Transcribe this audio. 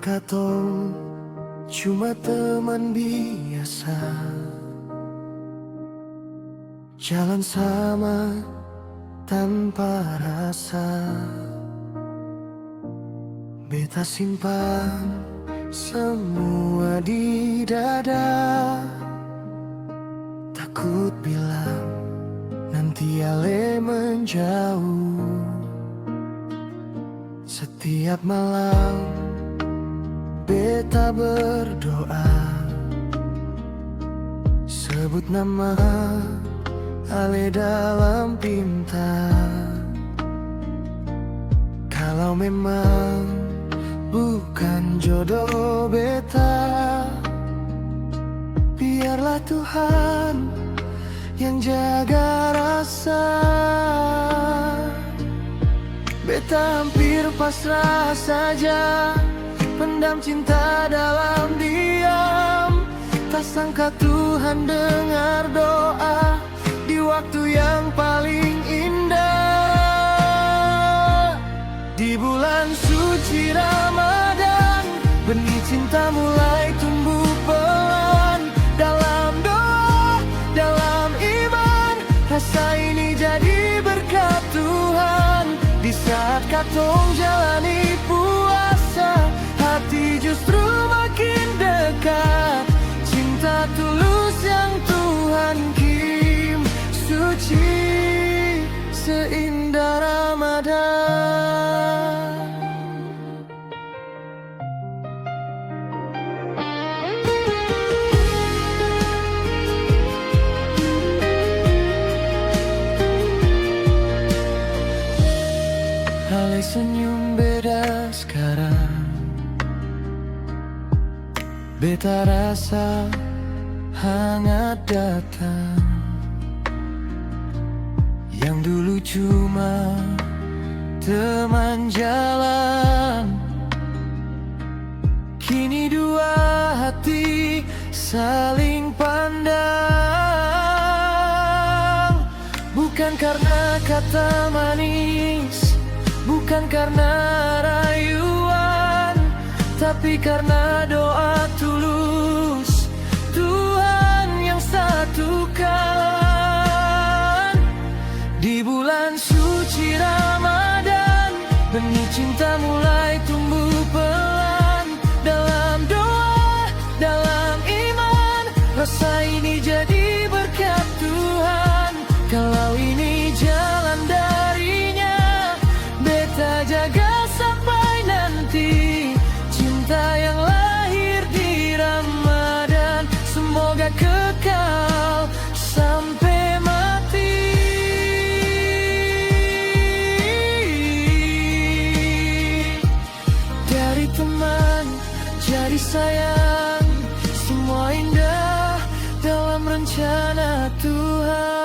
katong cuma teman biasa, jalan sama tanpa rasa. Beta simpan semua di dada, takut bilang nanti ale menjauh. Setiap malam beta berdoa, sebut nama ale dalam pinta. Kalau memang bukan jodoh beta, biarlah Tuhan yang jaga rasa. Beta hampir pasrah saja, pendam cinta dalam diam. Tak sangka Tuhan dengar doa di waktu yang paling indah. Di bulan suci Ramadan, benih cinta mulai tumbuh pelan. Dalam doa, dalam iman, rasa ini jadi berkat Tuhan. Di saat katong jalani puasa, hati justru makin dekat. Cinta tulus yang Tuhan kirim, suci seindah Ramadan. Ale senyum beda sekarang, beta rasa hangat datang. Yang dulu cuma teman jalan, kini dua hati saling pandang. Bukan karena kata manis, bukan karena rayuan, tapi karena doa tulus Tuhan yang satukan. Di bulan suci Ramadan, benih cinta mulai tumbuh pelan. Dalam doa, dalam iman, rasa ini jadi berkat Tuhan. Kalau ini jalan darinya, beta jaga sampai nanti. Cinta yang lahir di Ramadan, semoga kekal sampai mati. Dari teman jadi sayang, semua indah dalam rencana Tuhan.